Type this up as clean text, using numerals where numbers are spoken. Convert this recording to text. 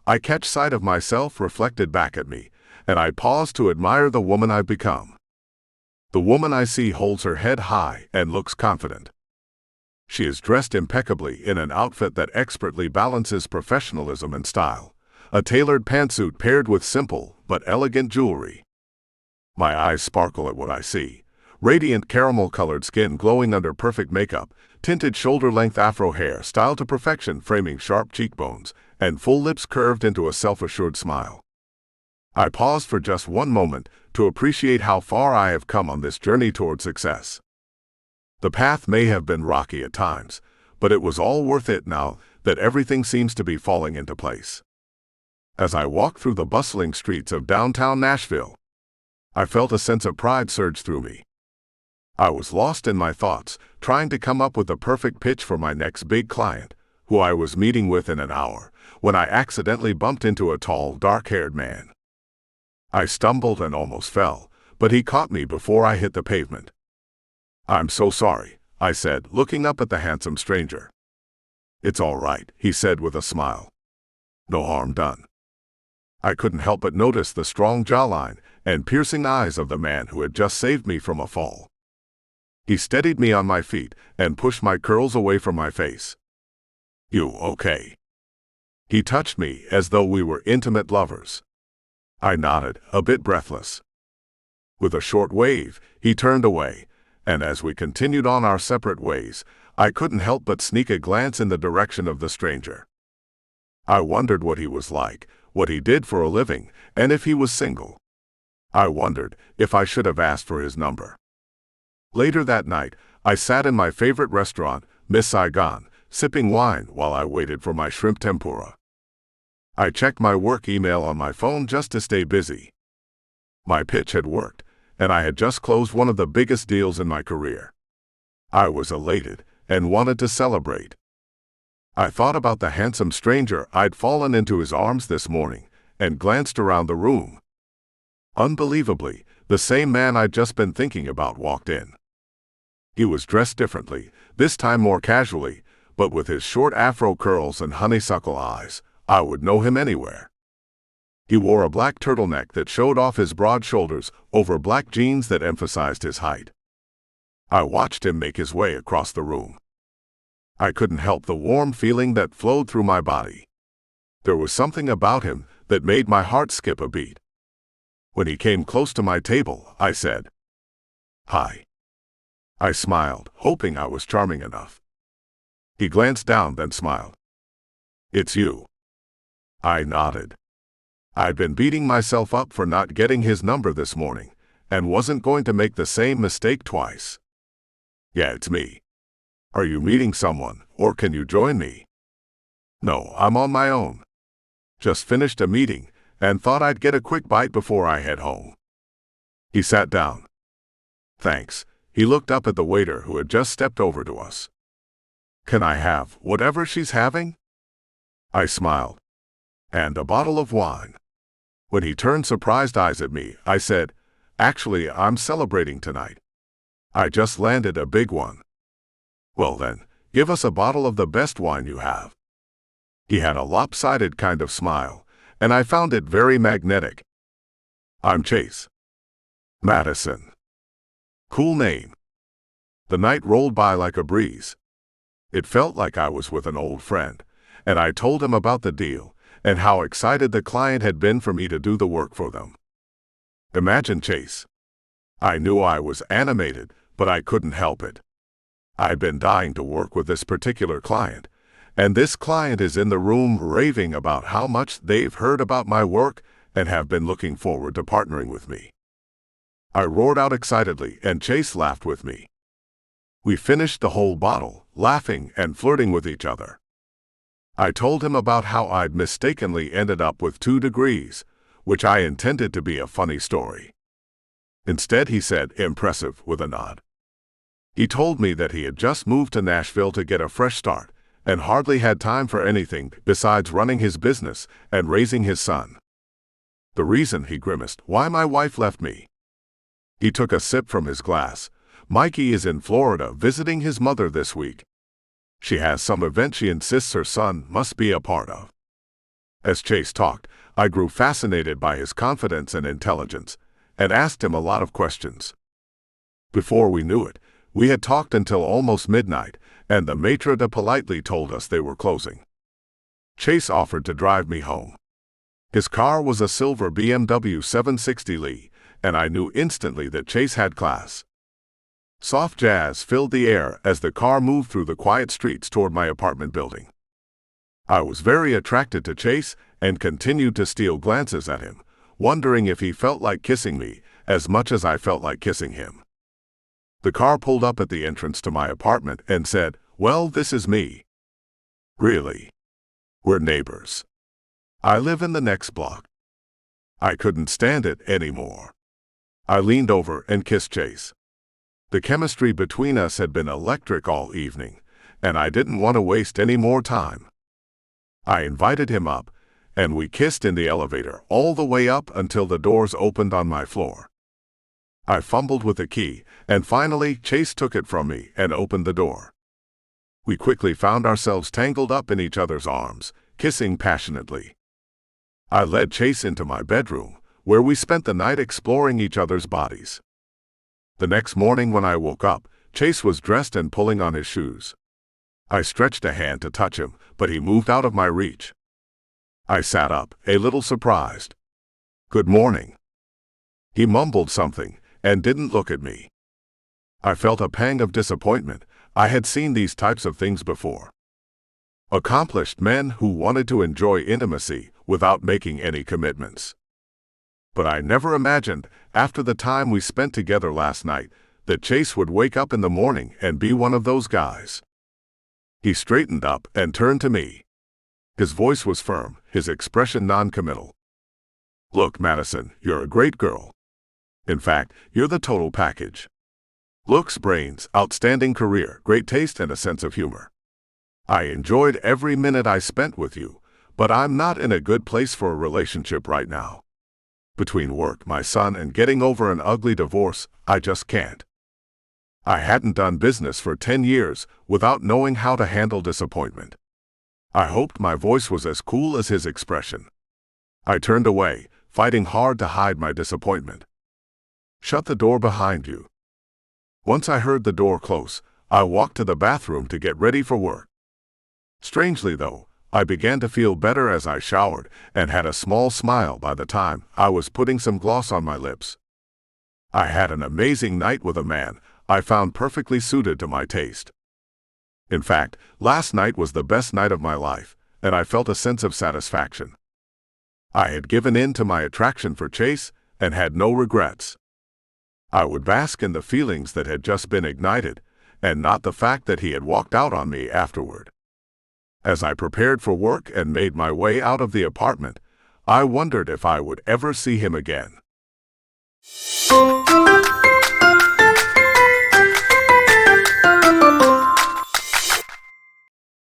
I catch sight of myself reflected back at me, and I pause to admire the woman I've become. The woman I see holds her head high and looks confident. She is dressed impeccably in an outfit that expertly balances professionalism and style, a tailored pantsuit paired with simple but elegant jewelry. My eyes sparkle at what I see. Radiant caramel-colored skin glowing under perfect makeup, tinted shoulder-length afro hair styled to perfection framing sharp cheekbones, and full lips curved into a self-assured smile. I paused for just one moment to appreciate how far I have come on this journey toward success. The path may have been rocky at times, but it was all worth it now that everything seems to be falling into place. As I walked through the bustling streets of downtown Nashville, I felt a sense of pride surge through me. I was lost in my thoughts, trying to come up with the perfect pitch for my next big client, who I was meeting with in an hour, when I accidentally bumped into a tall, dark-haired man. I stumbled and almost fell, but he caught me before I hit the pavement. "I'm so sorry," I said, looking up at the handsome stranger. "It's all right," he said with a smile. "No harm done." I couldn't help but notice the strong jawline and piercing eyes of the man who had just saved me from a fall. He steadied me on my feet and pushed my curls away from my face. "You okay?" He touched me as though we were intimate lovers. I nodded, a bit breathless. With a short wave, he turned away, and as we continued on our separate ways, I couldn't help but sneak a glance in the direction of the stranger. I wondered what he was like, what he did for a living, and if he was single. I wondered if I should have asked for his number. Later that night, I sat in my favorite restaurant, Miss Saigon, sipping wine while I waited for my shrimp tempura. I checked my work email on my phone just to stay busy. My pitch had worked, and I had just closed one of the biggest deals in my career. I was elated and wanted to celebrate. I thought about the handsome stranger I'd fallen into his arms this morning and glanced around the room. Unbelievably, the same man I'd just been thinking about walked in. He was dressed differently, this time more casually, but with his short afro curls and honeysuckle eyes, I would know him anywhere. He wore a black turtleneck that showed off his broad shoulders over black jeans that emphasized his height. I watched him make his way across the room. I couldn't help the warm feeling that flowed through my body. There was something about him that made my heart skip a beat. When he came close to my table, I said, "Hi." I smiled, hoping I was charming enough. He glanced down, then smiled. "It's you." I nodded. I'd been beating myself up for not getting his number this morning, and wasn't going to make the same mistake twice. "Yeah, it's me. Are you meeting someone, or can you join me?" "No, I'm on my own. Just finished a meeting, and thought I'd get a quick bite before I head home." He sat down. "Thanks." He looked up at the waiter who had just stepped over to us. "Can I have whatever she's having?" I smiled. "And a bottle of wine." When he turned surprised eyes at me, I said, "Actually, I'm celebrating tonight. I just landed a big one." "Well then, give us a bottle of the best wine you have." He had a lopsided kind of smile, and I found it very magnetic. "I'm Chase." "Madison. Cool name." The night rolled by like a breeze. It felt like I was with an old friend, and I told him about the deal and how excited the client had been for me to do the work for them. Imagine Chase. I knew I was animated, but I couldn't help it. I'd been dying to work with this particular client, and this client is in the room raving about how much they've heard about my work and have been looking forward to partnering with me. I roared out excitedly, and Chase laughed with me. We finished the whole bottle, laughing and flirting with each other. I told him about how I'd mistakenly ended up with 2 degrees, which I intended to be a funny story. Instead, he said, impressive, with a nod. He told me that he had just moved to Nashville to get a fresh start, and hardly had time for anything besides running his business and raising his son. The reason, he grimaced, why my wife left me. He took a sip from his glass. Mikey is in Florida visiting his mother this week. She has some event she insists her son must be a part of. As Chase talked, I grew fascinated by his confidence and intelligence, and asked him a lot of questions. Before we knew it, we had talked until almost midnight, and the maitre d' politely told us they were closing. Chase offered to drive me home. His car was a silver BMW 760i, and I knew instantly that Chase had class. Soft jazz filled the air as the car moved through the quiet streets toward my apartment building. I was very attracted to Chase and continued to steal glances at him, wondering if he felt like kissing me as much as I felt like kissing him. The car pulled up at the entrance to my apartment and said, "Well, this is me." Really? We're neighbors. I live in the next block. I couldn't stand it anymore. I leaned over and kissed Chase. The chemistry between us had been electric all evening, and I didn't want to waste any more time. I invited him up, and we kissed in the elevator all the way up until the doors opened on my floor. I fumbled with the key, and finally Chase took it from me and opened the door. We quickly found ourselves tangled up in each other's arms, kissing passionately. I led Chase into my bedroom, where we spent the night exploring each other's bodies. The next morning when I woke up, Chase was dressed and pulling on his shoes. I stretched a hand to touch him, but he moved out of my reach. I sat up, a little surprised. "Good morning." He mumbled something and didn't look at me. I felt a pang of disappointment. I had seen these types of things before. Accomplished men who wanted to enjoy intimacy without making any commitments. But I never imagined, after the time we spent together last night, that Chase would wake up in the morning and be one of those guys. He straightened up and turned to me. His voice was firm, his expression non-committal. "Look, Madison, you're a great girl. In fact, you're the total package. Looks, brains, outstanding career, great taste, and a sense of humor. I enjoyed every minute I spent with you, but I'm not in a good place for a relationship right now. Between work, my son, and getting over an ugly divorce, I just can't." I hadn't done business for 10 years without knowing how to handle disappointment. I hoped my voice was as cool as his expression. I turned away, fighting hard to hide my disappointment. "Shut the door behind you." Once I heard the door close, I walked to the bathroom to get ready for work. Strangely though, I began to feel better as I showered and had a small smile by the time I was putting some gloss on my lips. I had an amazing night with a man I found perfectly suited to my taste. In fact, last night was the best night of my life, and I felt a sense of satisfaction. I had given in to my attraction for Chase and had no regrets. I would bask in the feelings that had just been ignited, and not the fact that he had walked out on me afterward. As I prepared for work and made my way out of the apartment, I wondered if I would ever see him again.